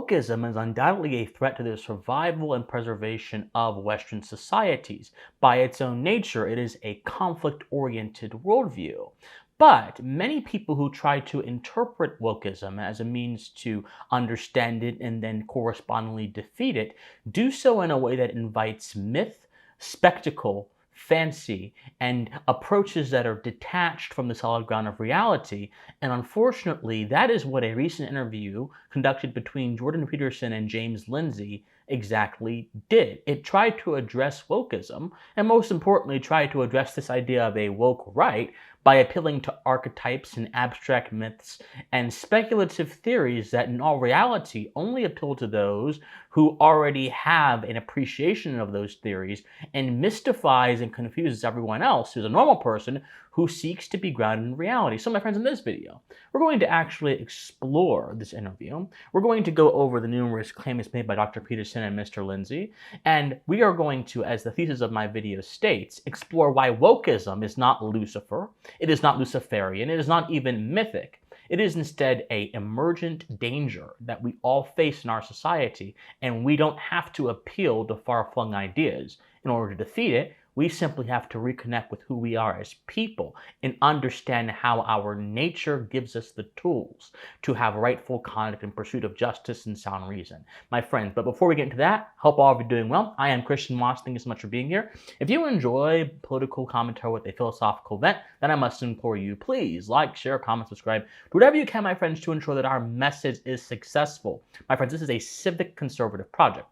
wokeism is undoubtedly a threat to the survival and preservation of Western societies. By its own nature, it is a conflict-oriented worldview. But many people who try to interpret wokeism as a means to understand it and then correspondingly defeat it do so in a way that invites myth, spectacle, fancy, and approaches that are detached from the solid ground of reality. And unfortunately, that is what a recent interview conducted between Jordan Peterson and James Lindsay exactly did. It tried to address wokeism, and most importantly, tried to address this idea of a woke right by appealing to archetypes and abstract myths and speculative theories that in all reality only appeal to those who already have an appreciation of those theories, and mystifies and confuses everyone else who's a normal person who seeks to be grounded in reality. So my friends, in this video, we're going to actually explore this interview. We're going to go over the numerous claims made by Dr. Peterson and Mr. Lindsay, and we are going to, as the thesis of my video states, explore why wokeism is not Lucifer, it is not Luciferian, it is not even mythic. It is instead an emergent danger that we all face in our society, and we don't have to appeal to far-flung ideas in order to defeat it. We simply have to reconnect with who we are as people and understand how our nature gives us the tools to have rightful conduct in pursuit of justice and sound reason. My friends, but before we get into that, hope all of you are doing well. I am Christian Moss. Thank you so much for being here. If you enjoy political commentary with a philosophical bent, then I must implore you, please like, share, comment, subscribe, do whatever you can, my friends, to ensure that our message is successful. My friends, this is a civic conservative project.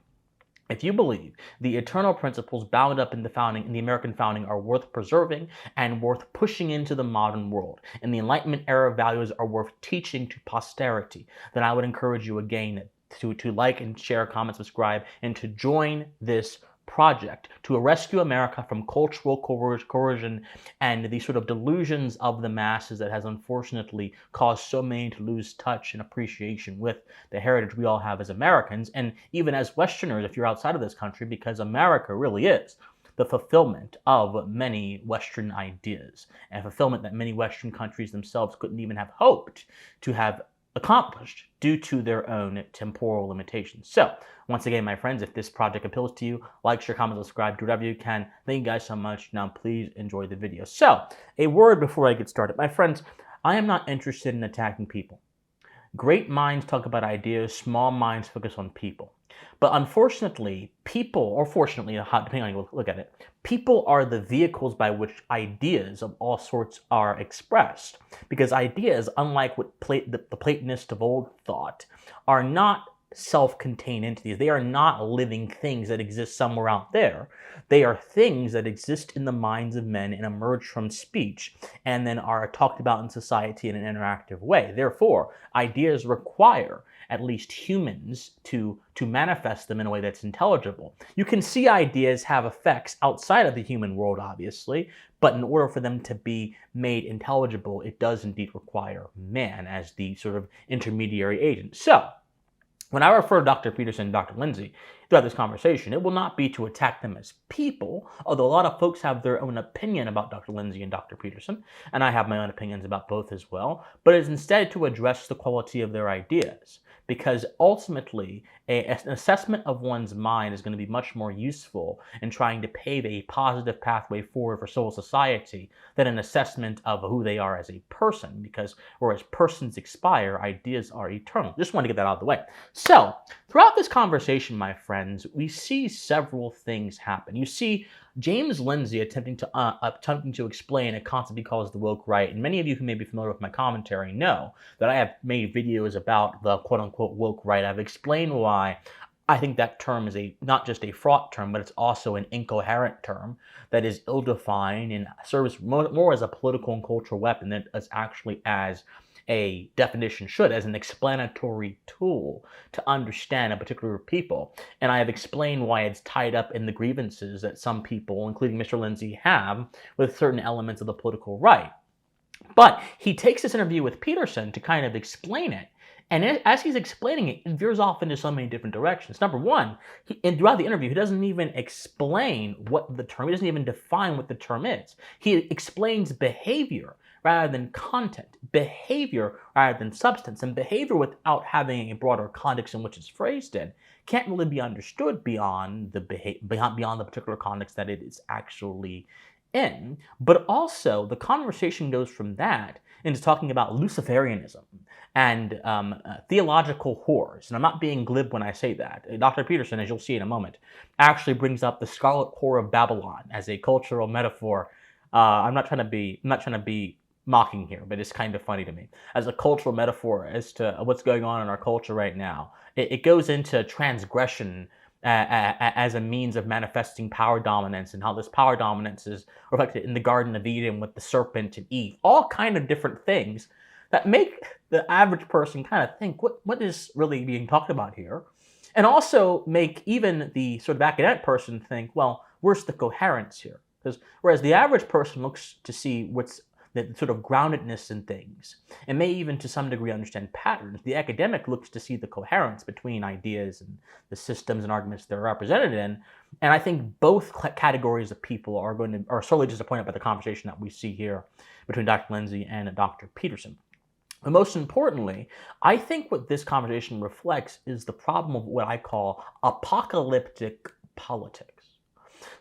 If you believe the eternal principles bound up in the American founding are worth preserving and worth pushing into the modern world, and the Enlightenment era values are worth teaching to posterity, then I would encourage you again to like and share, comment, subscribe, and to join this project to rescue America from cultural coercion and the sort of delusions of the masses that has unfortunately caused so many to lose touch and appreciation with the heritage we all have as Americans, and even as Westerners if you're outside of this country, because America really is the fulfillment of many Western ideas, and fulfillment that many Western countries themselves couldn't even have hoped to have accomplished due to their own temporal limitations. So, once again, my friends, if this project appeals to you, like, share, comment, subscribe, do whatever you can. Thank you guys so much. Now, please enjoy the video. So, a word before I get started. My friends, I am not interested in attacking people. Great minds talk about ideas, small minds focus on people. But unfortunately, people, or fortunately, depending on how you look at it, people are the vehicles by which ideas of all sorts are expressed. Because ideas, unlike what the Platonists of old thought, are not self-contained entities. They are not living things that exist somewhere out there. They are things that exist in the minds of men and emerge from speech and then are talked about in society in an interactive way. Therefore, ideas require at least humans to manifest them in a way that's intelligible. You can see ideas have effects outside of the human world, obviously, but in order for them to be made intelligible, it does indeed require man as the sort of intermediary agent. So, when I refer to Dr. Peterson and Dr. Lindsay throughout this conversation, it will not be to attack them as people, although a lot of folks have their own opinion about Dr. Lindsay and Dr. Peterson, and I have my own opinions about both as well, but it's instead to address the quality of their ideas. Because ultimately, an assessment of one's mind is going to be much more useful in trying to pave a positive pathway forward for civil society than an assessment of who they are as a person. Because whereas persons expire, ideas are eternal. Just want to get that out of the way. So, throughout this conversation, my friends, we see several things happen. You see James Lindsay attempting to explain a concept he calls the woke right. And many of you who may be familiar with my commentary know that I have made videos about the quote-unquote woke right. I've explained why I think that term is not just a fraught term, but it's also an incoherent term that is ill-defined and serves more as a political and cultural weapon than as actually as a definition should, as an explanatory tool to understand a particular people. And I have explained why it's tied up in the grievances that some people, including Mr. Lindsay, have with certain elements of the political right. But he takes this interview with Peterson to kind of explain it And as he's explaining it, it veers off into so many different directions. Number one, and throughout the interview, he doesn't even explain what the term, he doesn't even define what the term is. He explains behavior rather than content, behavior rather than substance, and behavior without having a broader context in which it's phrased in can't really be understood beyond the beyond the particular context that it is actually in. But also, the conversation goes from that into talking about Luciferianism and theological horrors. And I'm not being glib when I say that. Dr. Peterson, as you'll see in a moment, actually brings up the scarlet whore of Babylon as a cultural metaphor. I'm not trying to be mocking here, but it's kind of funny to me as a cultural metaphor as to what's going on in our culture right now. It goes into transgression as a means of manifesting power dominance, and how this power dominance is reflected in the Garden of Eden with the serpent and Eve. All kind of different things that make the average person kind of think, what is really being talked about here? And also make even the sort of academic person think, well, where's the coherence here? Because whereas the average person looks to see what's the sort of groundedness in things, and may even to some degree understand patterns, the academic looks to see the coherence between ideas and the systems and arguments they're represented in. And I think both categories of people are sorely disappointed by the conversation that we see here between Dr. Lindsay and Dr. Peterson. But most importantly, I think what this conversation reflects is the problem of what I call apocalyptic politics.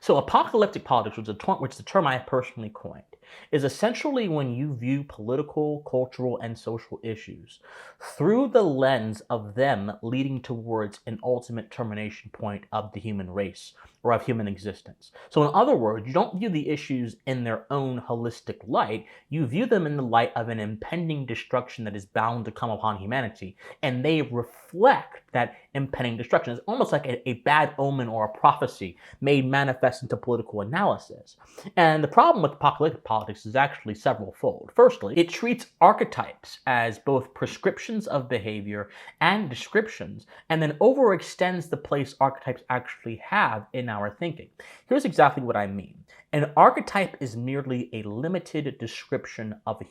So apocalyptic politics, which is the term I personally coined, is essentially when you view political, cultural, and social issues through the lens of them leading towards an ultimate termination point of the human race or of human existence. So in other words, you don't view the issues in their own holistic light, you view them in the light of an impending destruction that is bound to come upon humanity, and they reflect that impending destruction. It's almost like a bad omen or a prophecy made manifest into political analysis. And the problem with apocalyptic politics is actually several-fold. Firstly, it treats archetypes as both prescriptions of behavior and descriptions, and then overextends the place archetypes actually have in our thinking. Here's exactly what I mean. An archetype is merely a limited description of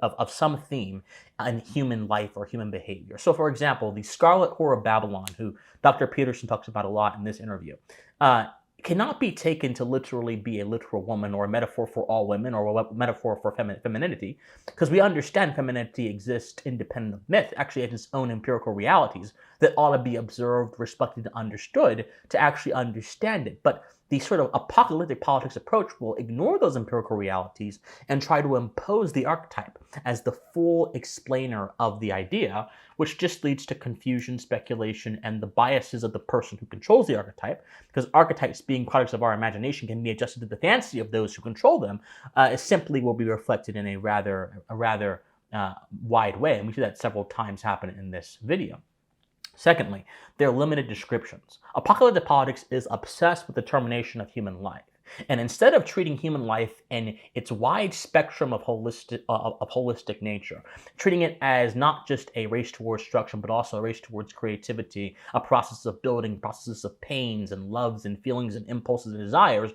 of some theme in human life or human behavior. So, for example, the Scarlet Whore of Babylon, who Dr. Peterson talks about a lot in this interview, cannot be taken to literally be a literal woman or a metaphor for all women or a metaphor for femininity, because we understand femininity exists independent of myth. Actually, it has its own empirical realities that ought to be observed, respected, and understood to actually understand it. But the sort of apocalyptic politics approach will ignore those empirical realities and try to impose the archetype as the full explainer of the idea, which just leads to confusion, speculation, and the biases of the person who controls the archetype, because archetypes, being products of our imagination, can be adjusted to the fancy of those who control them. It simply will be reflected in a rather wide way, and we see that several times happen in this video. Secondly, they're limited descriptions. Apocalyptic politics is obsessed with the termination of human life. And instead of treating human life in its wide spectrum of holistic nature, treating it as not just a race towards destruction, but also a race towards creativity, a process of building, processes of pains and loves and feelings and impulses and desires,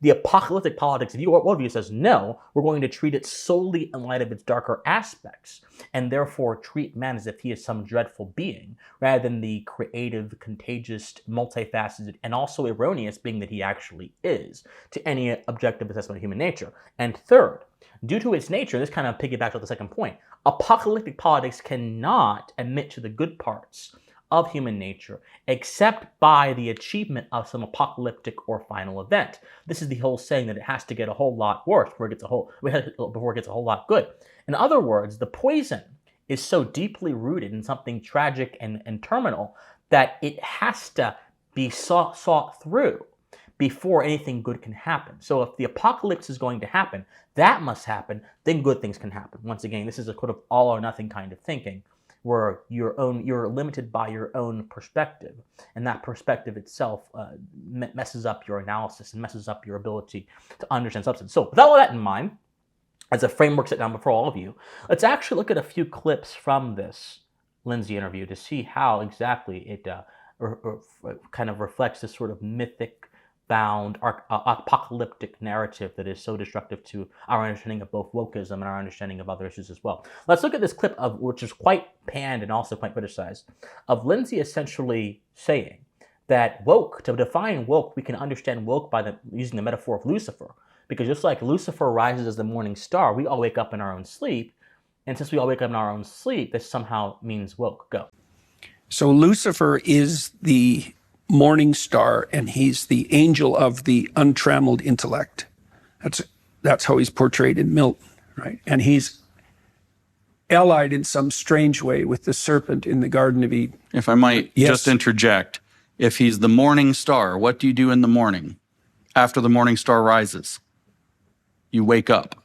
the apocalyptic politics of worldview says, no, we're going to treat it solely in light of its darker aspects, and therefore treat man as if he is some dreadful being, rather than the creative, contagious, multifaceted, and also erroneous being that he actually is, to any objective assessment of human nature. And third, due to its nature, this kind of piggybacks on the second point, apocalyptic politics cannot admit to the good parts of human nature, except by the achievement of some apocalyptic or final event. This is the whole saying that it has to get a whole lot worse before it gets a whole lot good. In other words, the poison is so deeply rooted in something tragic and terminal that it has to be sought through before anything good can happen. So if the apocalypse is going to happen, that must happen, then good things can happen. Once again, this is a sort of all or nothing kind of thinking, where you're limited by your own perspective, and that perspective itself messes up your analysis and messes up your ability to understand substance. So with all of that in mind, as a framework set down before all of you, let's actually look at a few clips from this Lindsay interview to see how exactly it kind of reflects this sort of mythic bound apocalyptic narrative that is so destructive to our understanding of both wokeism and our understanding of other issues as well. Let's look at this clip of, which is quite panned and also quite criticized, of Lindsay essentially saying that woke, to define woke, we can understand woke by using the metaphor of Lucifer. Because just like Lucifer rises as the morning star, we all wake up in our own sleep. And since we all wake up in our own sleep, this somehow means woke. Go. So Lucifer is the morning star, and he's the angel of the untrammeled intellect. That's how he's portrayed in Milton, right? And he's allied in some strange way with the serpent in the Garden of Eden. If I might just interject, if he's the morning star, what do you do in the morning after the morning star rises? You wake up.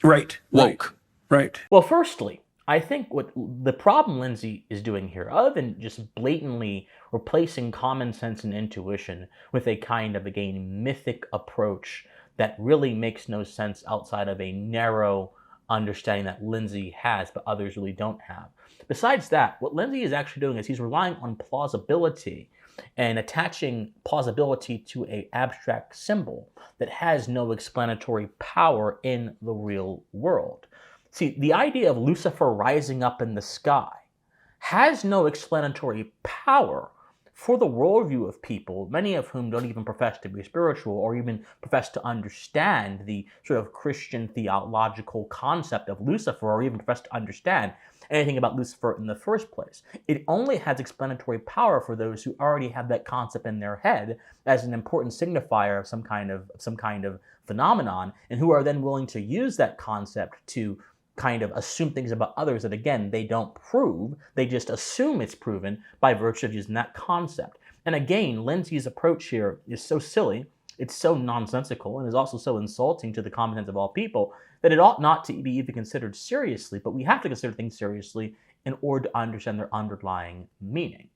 Right. Woke. Right. Well, firstly, I think what the problem Lindsay is doing here, other than just blatantly replacing common sense and intuition with a kind of, again, mythic approach that really makes no sense outside of a narrow understanding that Lindsay has, but others really don't have. Besides that, what Lindsay is actually doing is he's relying on plausibility and attaching plausibility to an abstract symbol that has no explanatory power in the real world. See, the idea of Lucifer rising up in the sky has no explanatory power for the worldview of people, many of whom don't even profess to be spiritual or even profess to understand the sort of Christian theological concept of Lucifer or even profess to understand anything about Lucifer in the first place. It only has explanatory power for those who already have that concept in their head as an important signifier of some kind of phenomenon, and who are then willing to use that concept to kind of assume things about others that, again, they don't prove. They just assume it's proven by virtue of using that concept. And again, Lindsay's approach here is so silly, it's so nonsensical, and is also so insulting to the common sense of all people that it ought not to be even considered seriously, but we have to consider things seriously in order to understand their underlying meaning.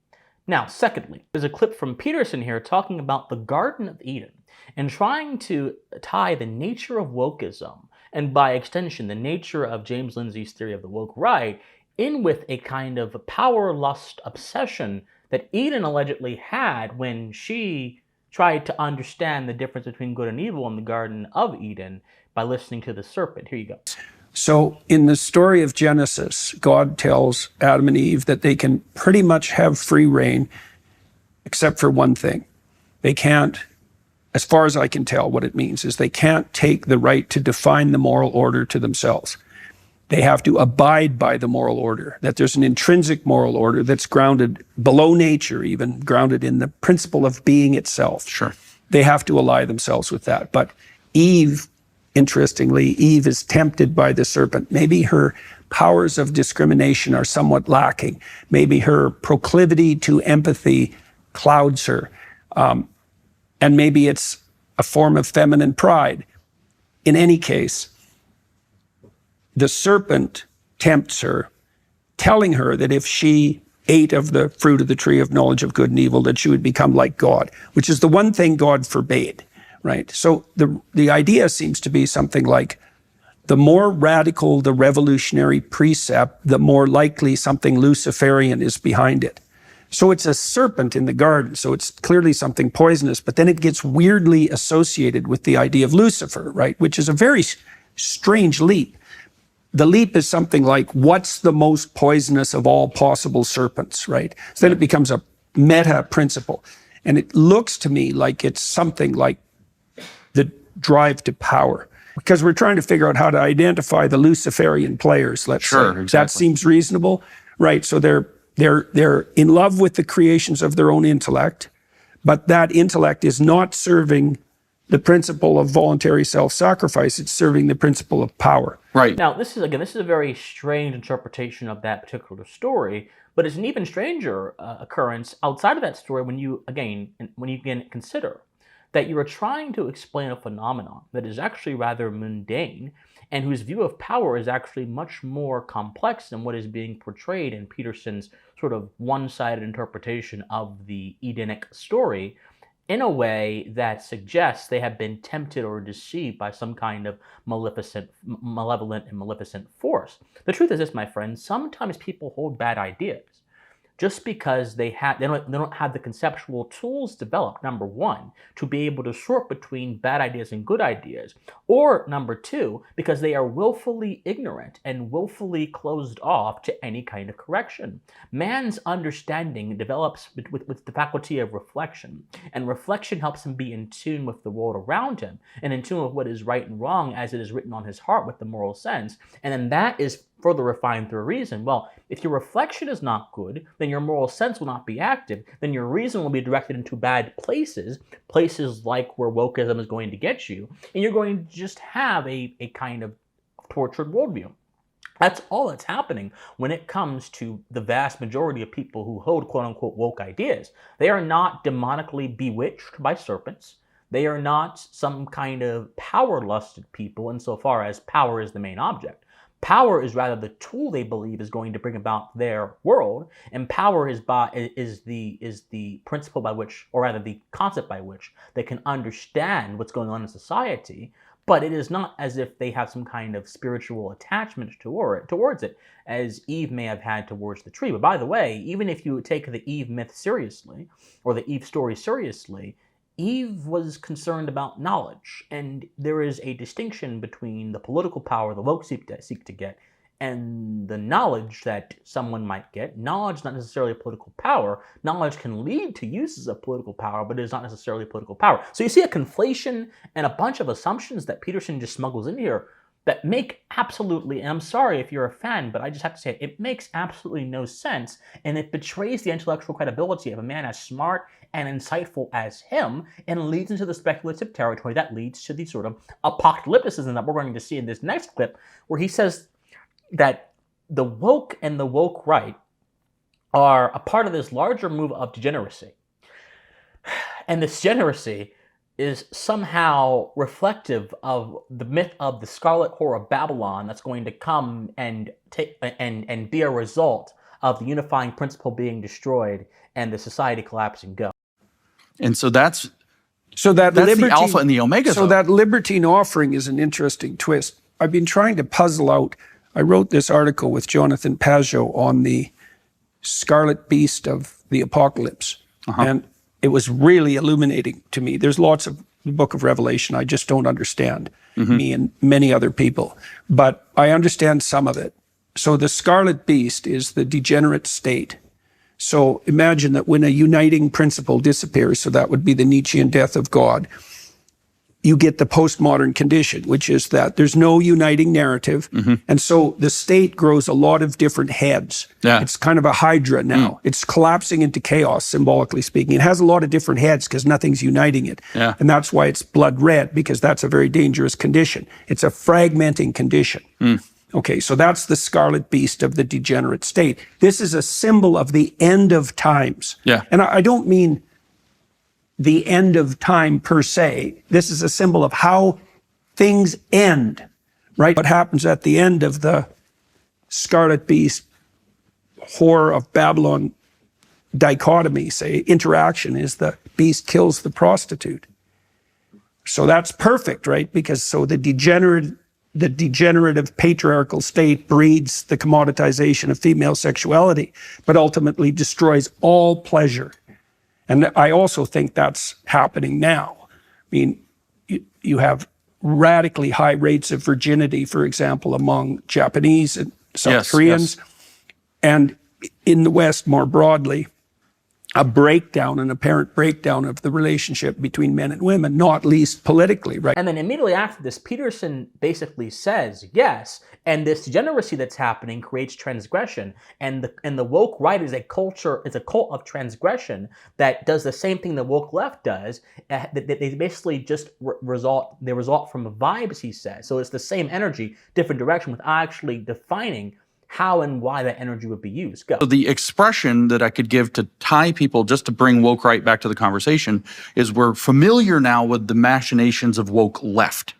Now, secondly, there's a clip from Peterson here talking about the Garden of Eden and trying to tie the nature of wokeism, and by extension, the nature of James Lindsay's theory of the woke right, in with a kind of power lust obsession that Eden allegedly had when she tried to understand the difference between good and evil in the Garden of Eden by listening to the serpent. Here you go. So in the story of Genesis, God tells Adam and Eve that they can pretty much have free reign, except for one thing. They can't, as far as I can tell, what it means is they can't take the right to define the moral order to themselves. They have to abide by the moral order, that there's an intrinsic moral order that's grounded below nature, even grounded in the principle of being itself. Sure. They have to ally themselves with that. But Eve, interestingly, Eve is tempted by the serpent. Maybe her powers of discrimination are somewhat lacking. Maybe her proclivity to empathy clouds her. And maybe it's a form of feminine pride. In any case, the serpent tempts her, telling her that if she ate of the fruit of the tree of knowledge of good and evil, that she would become like God, which is the one thing God forbade, right? So the idea seems to be something like, the more radical the revolutionary precept, the more likely something Luciferian is behind it. So it's a serpent in the garden, so it's clearly something poisonous, but then it gets weirdly associated with the idea of Lucifer, right? Which is a very strange leap. The leap is something like, what's the most poisonous of all possible serpents, right? So then it becomes a meta principle. And it looks to me like it's something like the drive to power, because we're trying to figure out how to identify the Luciferian players, let's say. Exactly. That seems reasonable, right? So they're in love with the creations of their own intellect, but that intellect is not serving the principle of voluntary self-sacrifice. It's serving the principle of power. Right. Now, this is a very strange interpretation of that particular story, but it's an even stranger occurrence outside of that story when you again consider that you are trying to explain a phenomenon that is actually rather mundane and whose view of power is actually much more complex than what is being portrayed in Peterson's sort of one-sided interpretation of the Edenic story, in a way that suggests they have been tempted or deceived by some kind of malevolent and maleficent force. The truth is this, my friends, sometimes people hold bad ideas just because they don't have the conceptual tools developed, number one, to be able to sort between bad ideas and good ideas, or number two, because they are willfully ignorant and willfully closed off to any kind of correction. Man's understanding develops with the faculty of reflection, and reflection helps him be in tune with the world around him and in tune with what is right and wrong as it is written on his heart with the moral sense. And then that is further refined through reason. Well, if your reflection is not good, then your moral sense will not be active. Then your reason will be directed into bad places, places like where wokeism is going to get you, and you're going to just have a kind of tortured worldview. That's all that's happening when it comes to the vast majority of people who hold quote-unquote woke ideas. They are not demonically bewitched by serpents. They are not some kind of power-lusted people insofar as power is the main object. Power is rather the tool they believe is going to bring about their world, and power is the principle by which, or rather the concept by which, they can understand what's going on in society. But it is not as if they have some kind of spiritual attachment towards it, as Eve may have had towards the tree. But by the way, even if you take the Eve myth seriously, or the Eve story seriously, Eve was concerned about knowledge, and there is a distinction between the political power the woke seek to get and the knowledge that someone might get. Knowledge is not necessarily political power. Knowledge can lead to uses of political power, but it is not necessarily political power. So you see a conflation and a bunch of assumptions that Peterson just smuggles in here that make absolutely, and I'm sorry if you're a fan, but I just have to say it makes absolutely no sense, and it betrays the intellectual credibility of a man as smart and insightful as him, and leads into the speculative territory that leads to the sort of apocalypticism that we're going to see in this next clip, where he says that the woke and the woke right are a part of this larger move of degeneracy. And this degeneracy is somehow reflective of the myth of the scarlet whore of Babylon that's going to come and be a result of the unifying principle being destroyed and the society collapsing go. And so that's the alpha and the omega. So that libertine offering is an interesting twist. I've been trying to puzzle out. I wrote this article with Jonathan Pajot on the scarlet beast of the apocalypse. And it was really illuminating to me. There's lots of the book of Revelation I just don't understand, me and many other people. But I understand some of it. So the scarlet beast is the degenerate state. So imagine that when a uniting principle disappears, so that would be the Nietzschean death of God, you get the postmodern condition, which is that there's no uniting narrative. And so the state grows a lot of different heads. It's kind of a hydra now. It's collapsing into chaos, symbolically speaking. It has a lot of different heads because nothing's uniting it. And that's why it's blood red, because that's a very dangerous condition. It's a fragmenting condition. Okay, so that's the scarlet beast of the degenerate state. This is a symbol of the end of times. And I don't mean the end of time per se. This is a symbol of how things end, right? What happens at the end of the scarlet beast, whore of Babylon dichotomy, say, interaction, is the beast kills the prostitute. So that's perfect, right? Because so the degenerative patriarchal state breeds the commoditization of female sexuality, but ultimately destroys all pleasure. And I also think that's happening now. I mean, you have radically high rates of virginity, for example, among Japanese and South Koreans. And in the West, more broadly, an apparent breakdown of the relationship between men and women, not least politically, right? And then immediately after this, Peterson basically says, yes, and this degeneracy that's happening creates transgression, and the woke right is a cult of transgression that does the same thing the woke left does. They basically just result from vibes, he says. So it's the same energy, different direction, without actually defining how and why that energy would be used. Go. So the expression that I could give to tie people, just to bring woke right back to the conversation, is we're familiar now with the machinations of woke left,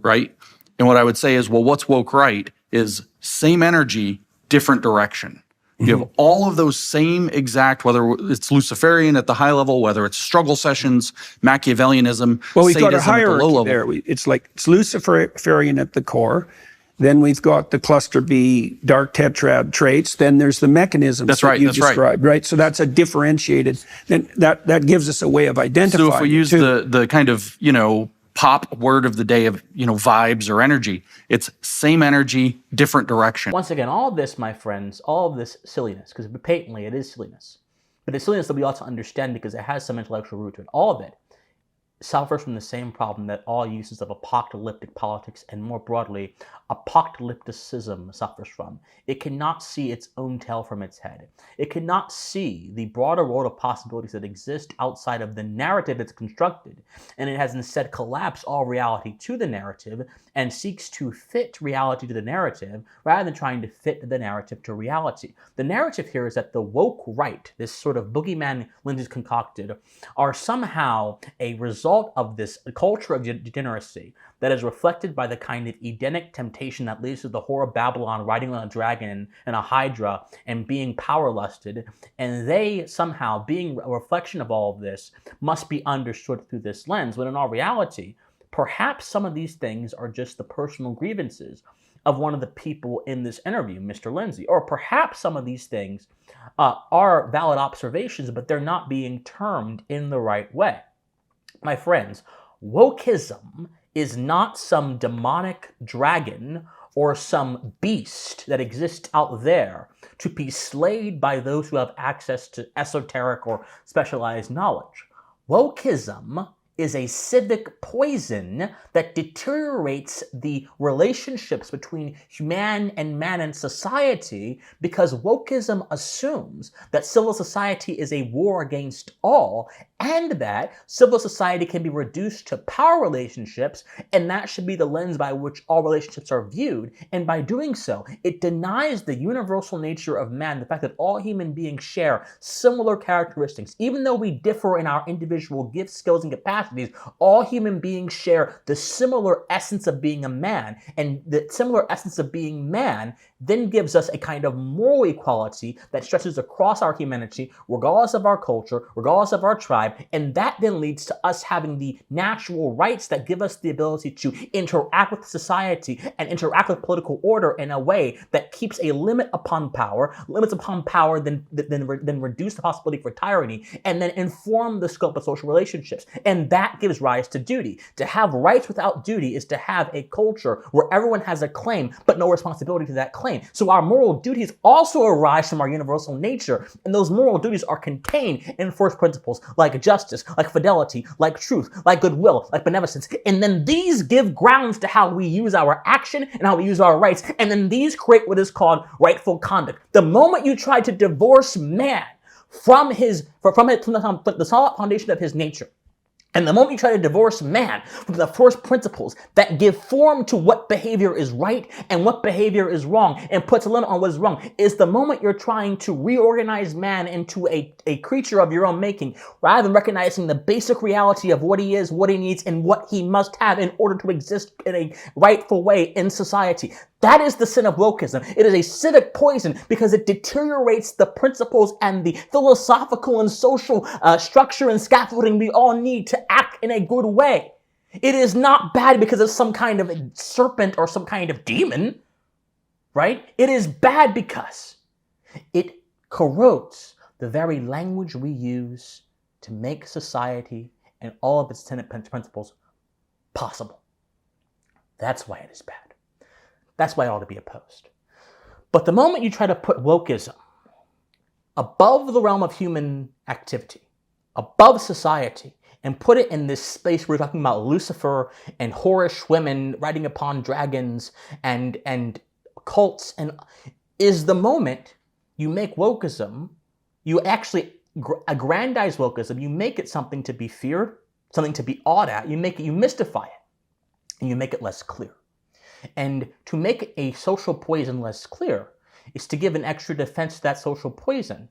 right? And what I would say is, well, what's woke right is same energy, different direction. You have all of those same exact, whether it's Luciferian at the high level, whether it's struggle sessions, Machiavellianism, well, we've got a sadism at the low hierarchy level. there. It's Luciferian at the core. Then we've got the cluster B dark tetrad traits. Then there's the mechanisms that you described, right? So that's a differentiated, then that gives us a way of identifying. So if we use the kind of, pop word of the day of, vibes or energy, it's same energy, different direction. Once again, all of this, my friends, all of this silliness, because patently it is silliness, but it's silliness that we ought to understand because it has some intellectual root to it. All of it suffers from the same problem that all uses of apocalyptic politics and more broadly apocalypticism suffers from. It cannot see its own tail from its head. It cannot see the broader world of possibilities that exist outside of the narrative it's constructed, and it has instead collapsed all reality to the narrative and seeks to fit reality to the narrative rather than trying to fit the narrative to reality. The narrative here is that the woke right, this sort of boogeyman Lindsay's concocted, are somehow a result of this culture of degeneracy that is reflected by the kind of Edenic temptation that leads to the whore of Babylon riding on a dragon and a hydra and being power lusted, and they somehow, being a reflection of all of this, must be understood through this lens, when in all reality, perhaps some of these things are just the personal grievances of one of the people in this interview, Mr. Lindsay, or perhaps some of these things are valid observations, but they're not being termed in the right way. My friends, wokeism is not some demonic dragon or some beast that exists out there to be slayed by those who have access to esoteric or specialized knowledge. Wokeism is a civic poison that deteriorates the relationships between man and society, because wokeism assumes that civil society is a war against all, and that civil society can be reduced to power relationships, and that should be the lens by which all relationships are viewed. And by doing so, it denies the universal nature of man, the fact that all human beings share similar characteristics. Even though we differ in our individual gifts, skills, and capacities, all human beings share the similar essence of being a man, and the similar essence of being man then gives us a kind of moral equality that stretches across our humanity, regardless of our culture, regardless of our tribe, and that then leads to us having the natural rights that give us the ability to interact with society and interact with political order in a way that keeps a limit upon power, limits upon power, then reduce the possibility for tyranny, and then inform the scope of social relationships. And that gives rise to duty. To have rights without duty is to have a culture where everyone has a claim, but no responsibility to that claim. So our moral duties also arise from our universal nature, and those moral duties are contained in first principles like justice, like fidelity, like truth, like goodwill, like beneficence. And then these give grounds to how we use our action and how we use our rights, and then these create what is called rightful conduct. The moment you try to divorce man from the solid foundation of his nature, and the moment you try to divorce man from the first principles that give form to what behavior is right and what behavior is wrong and puts a limit on what is wrong, is the moment you're trying to reorganize man into a creature of your own making, rather than recognizing the basic reality of what he is, what he needs, and what he must have in order to exist in a rightful way in society. That is the sin of wokeism. It is a civic poison because it deteriorates the principles and the philosophical and social structure and scaffolding we all need to act in a good way. It is not bad because it's some kind of serpent or some kind of demon, right? It is bad because it corrodes the very language we use to make society and all of its tenet principles possible. That's why it is bad. That's why it ought to be opposed. But the moment you try to put wokeism above the realm of human activity, above society, and put it in this space where we're talking about Lucifer and whorish women riding upon dragons and cults, and is the moment you make wokeism, you actually aggrandize wokeism, you make it something to be feared, something to be awed at, you mystify it, and you make it less clear. And to make a social poison less clear is to give an extra defense to that social poison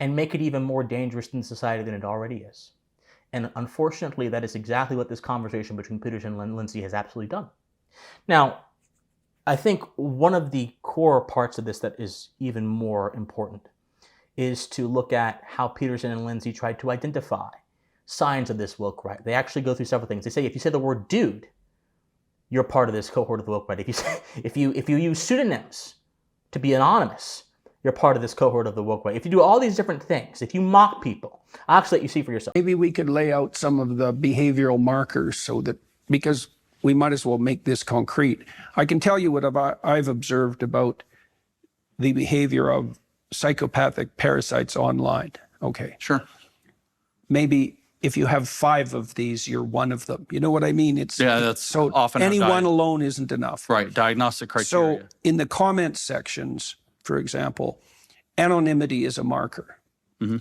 and make it even more dangerous in society than it already is. And unfortunately, that is exactly what this conversation between Peterson and Lindsay has absolutely done. Now, I think one of the core parts of this that is even more important is to look at how Peterson and Lindsay tried to identify signs of this woke right. They actually go through several things. They say if you say the word dude, you're part of this cohort of the woke right. If you use pseudonyms to be anonymous, you're part of this cohort of the woke right. If you do all these different things, if you mock people, I'll actually let you see for yourself. Maybe we could lay out some of the behavioral markers so that, because we might as well make this concrete. I can tell you what I've observed about the behavior of psychopathic parasites online. Okay. Sure. Maybe if you have 5 of these, you're one of them. You know what I mean? That's so often any one alone isn't enough. Right. Diagnostic criteria. So in the comment sections, for example, anonymity is a marker. Mm-hmm.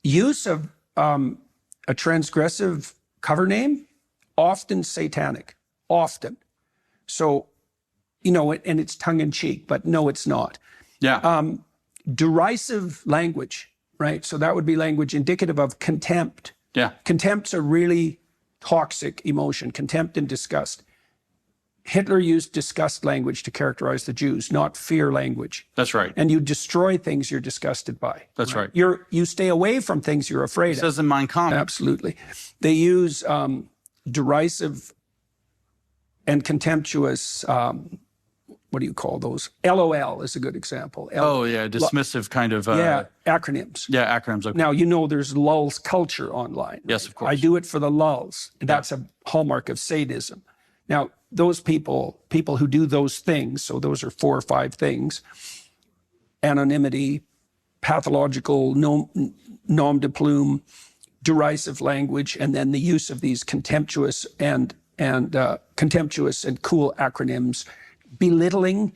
Use of a transgressive cover name, often satanic, often. So, and it's tongue in cheek, but no, it's not. Yeah. Derisive language, right? So that would be language indicative of contempt. Yeah. Contempt's a really toxic emotion, contempt and disgust. Hitler used disgust language to characterize the Jews, not fear language. That's right. And you destroy things you're disgusted by. That's right. You stay away from things you're afraid of. It says in Mein Kampf. Absolutely. They use derisive and contemptuous, what do you call those? LOL is a good example. Dismissive kind of. Acronyms. Yeah, acronyms. Okay. Now, there's lulz culture online. Yes, of course. I do it for the lulz. That's a hallmark of sadism. Now, those people who do those things, so those are 4 or 5 things: anonymity, pathological nom de plume, derisive language, and then the use of these contemptuous and cool acronyms, belittling.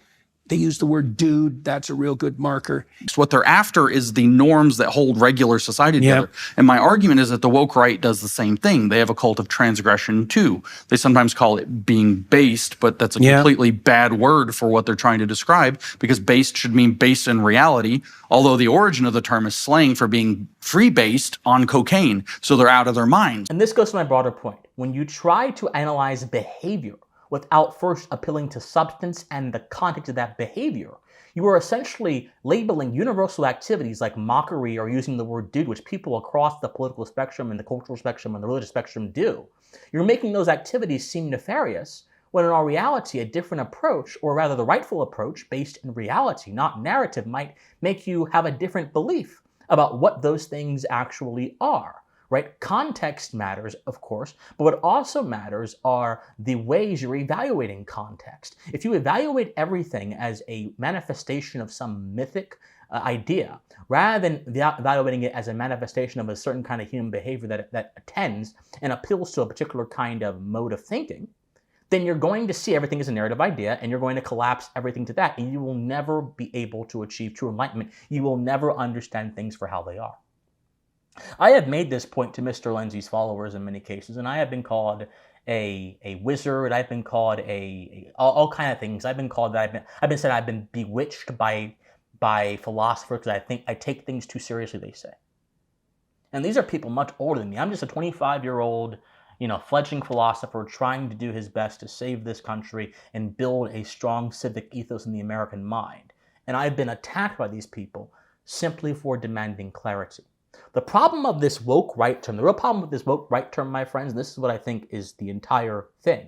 They use the word dude. That's a real good marker. What they're after is the norms that hold regular society together. And my argument is that the woke right does the same thing. They have a cult of transgression too. They sometimes call it being based, but that's a completely bad word for what they're trying to describe, because based should mean based in reality, although the origin of the term is slang for being free-based on cocaine. So they're out of their minds. And this goes to my broader point. When you try to analyze behavior without first appealing to substance and the context of that behavior, you are essentially labeling universal activities like mockery or using the word dude, which people across the political spectrum and the cultural spectrum and the religious spectrum do. You're making those activities seem nefarious, when in all reality, a different approach, or rather the rightful approach based in reality, not narrative, might make you have a different belief about what those things actually are. Right? Context matters, of course, but what also matters are the ways you're evaluating context. If you evaluate everything as a manifestation of some mythic idea, rather than evaluating it as a manifestation of a certain kind of human behavior that attends and appeals to a particular kind of mode of thinking, then you're going to see everything as a narrative idea, and you're going to collapse everything to that, and you will never be able to achieve true enlightenment. You will never understand things for how they are. I have made this point to Mr. Lindsay's followers in many cases, and I have been called a wizard. I've been called all kind of things. I've been called that. I've been said I've been bewitched by philosophers because I take things too seriously, they say. And these are people much older than me. I'm just a 25-year-old, fledgling philosopher trying to do his best to save this country and build a strong civic ethos in the American mind. And I've been attacked by these people simply for demanding clarity. The problem of this woke right term, the real problem with this woke right term, my friends, and this is what I think is the entire thing,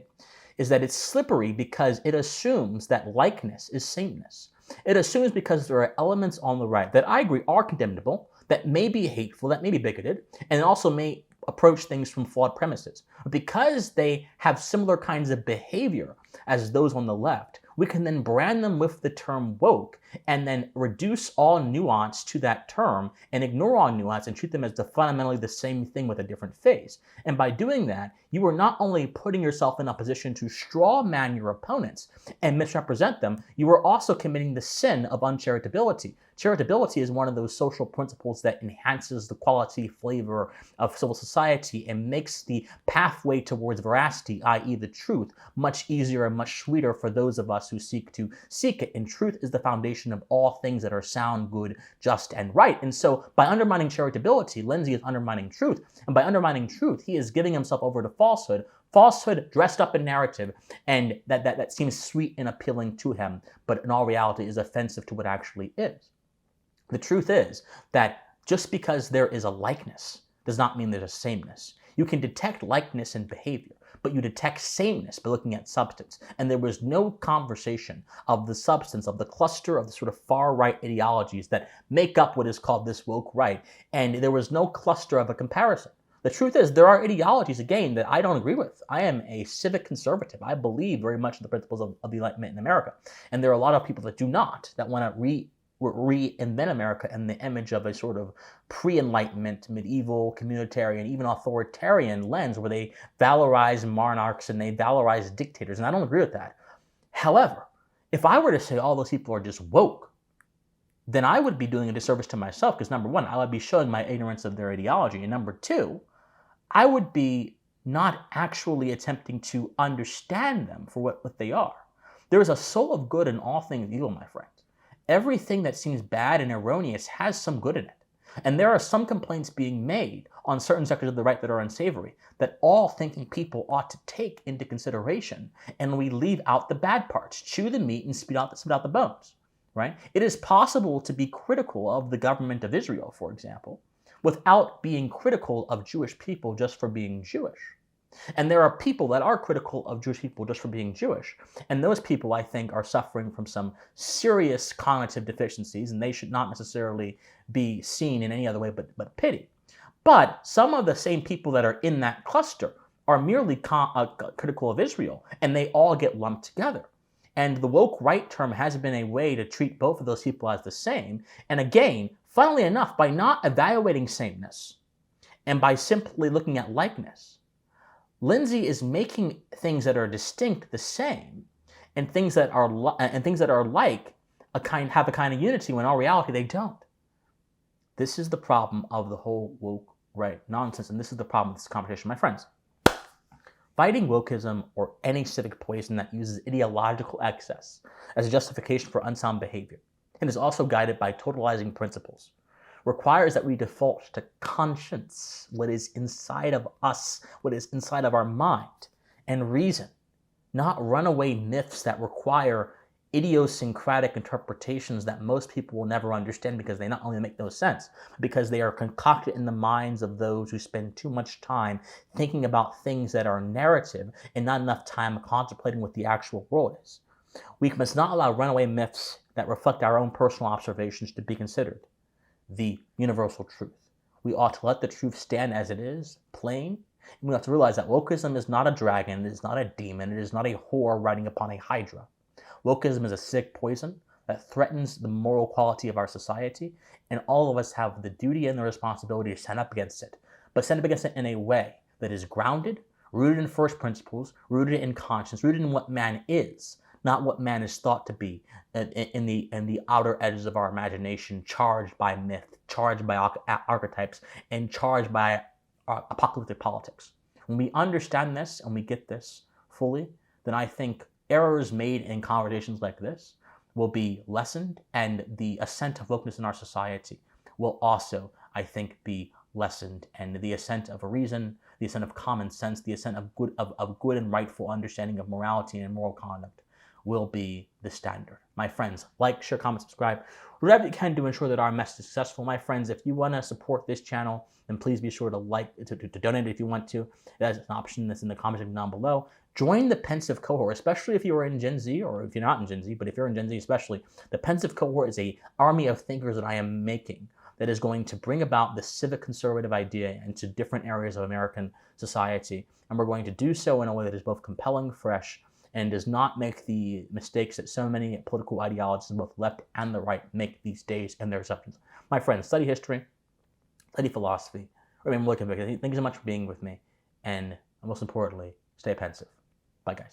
is that it's slippery because it assumes that likeness is sameness. It assumes because there are elements on the right that I agree are condemnable, that may be hateful, that may be bigoted, and also may approach things from flawed premises. But because they have similar kinds of behavior as those on the left, we can then brand them with the term woke and then reduce all nuance to that term and ignore all nuance and treat them as fundamentally the same thing with a different face. And by doing that, you are not only putting yourself in a position to straw man your opponents and misrepresent them, you are also committing the sin of uncharitability. Charitability is one of those social principles that enhances the quality, flavor of civil society and makes the pathway towards veracity, i.e. the truth, much easier and much sweeter for those of us who seek it. And truth is the foundation of all things that are sound, good, just, and right. And so by undermining charitability, Lindsay is undermining truth. And by undermining truth, he is giving himself over to falsehood dressed up in narrative, and that seems sweet and appealing to him, but in all reality is offensive to what actually is. The truth is that just because there is a likeness does not mean there's a sameness. You can detect likeness in behavior. but you detect sameness by looking at substance. And there was no conversation of the substance, of the cluster of the sort of far-right ideologies that make up what is called this woke right, and there was no cluster of a comparison. The truth is, there are ideologies, again, that I don't agree with. I am a civic conservative. I believe very much in the principles of the Enlightenment in America. And there are a lot of people that do not, that want to reinvent America in the image of a sort of pre-Enlightenment, medieval, communitarian, even authoritarian lens where they valorize monarchs and they valorize dictators. And I don't agree with that. However, if I were to say all those people are just woke, then I would be doing a disservice to myself because, number one, I would be showing my ignorance of their ideology. And number two, I would be not actually attempting to understand them for what they are. There is a soul of good in all things evil, my friends. Everything that seems bad and erroneous has some good in it. And there are some complaints being made on certain sectors of the right that are unsavory that all thinking people ought to take into consideration, and we leave out the bad parts, chew the meat and spit out the bones, right? It is possible to be critical of the government of Israel, for example, without being critical of Jewish people just for being Jewish. And there are people that are critical of Jewish people just for being Jewish. And those people, I think, are suffering from some serious cognitive deficiencies, and they should not necessarily be seen in any other way but pity. But some of the same people that are in that cluster are merely critical of Israel, and they all get lumped together. And the woke right term has been a way to treat both of those people as the same. And again, funnily enough, by not evaluating sameness and by simply looking at likeness, Lindsay is making things that are distinct the same, and things that are like have a kind of unity when in all reality they don't. This is the problem of the whole woke right nonsense, and this is the problem with this conversation, my friends. Fighting wokeism or any civic poison that uses ideological excess as a justification for unsound behavior, and is also guided by totalizing principles, requires that we default to conscience, what is inside of us, what is inside of our mind, and reason, not runaway myths that require idiosyncratic interpretations that most people will never understand because they not only make no sense, but because they are concocted in the minds of those who spend too much time thinking about things that are narrative and not enough time contemplating what the actual world is. We must not allow runaway myths that reflect our own personal observations to be considered the universal truth. We ought to let the truth stand as it is, plain, and we have to realize that wokeism is not a dragon, it is not a demon, it is not a whore riding upon a hydra. Wokeism is a sick poison that threatens the moral quality of our society, and all of us have the duty and the responsibility to stand up against it, but stand up against it in a way that is grounded, rooted in first principles, rooted in conscience, rooted in what man is, not what man is thought to be in the outer edges of our imagination, charged by myth, charged by archetypes, and charged by apocalyptic politics. When we understand this and we get this fully, then I think errors made in conversations like this will be lessened, and the ascent of wokeness in our society will also, I think, be lessened, and the ascent of reason, the ascent of common sense, the ascent of good and rightful understanding of morality and moral conduct will be the standard. My friends, like, share, comment, subscribe, whatever you can to ensure that our message is successful. My friends, if you want to support this channel, then please be sure to donate if you want to. That's an option that's in the comment section down below. Join the Pensive cohort, especially if you are in Gen Z, or if you're not in Gen Z, but if you're in Gen Z especially. The Pensive cohort is an army of thinkers that I am making that is going to bring about the civic conservative idea into different areas of American society. And we're going to do so in a way that is both compelling, fresh, and does not make the mistakes that so many political ideologies, both left and the right, make these days and their assumptions. My friends, study history, study philosophy, remain more convicted. Thank you so much for being with me, and most importantly, stay pensive. Bye, guys.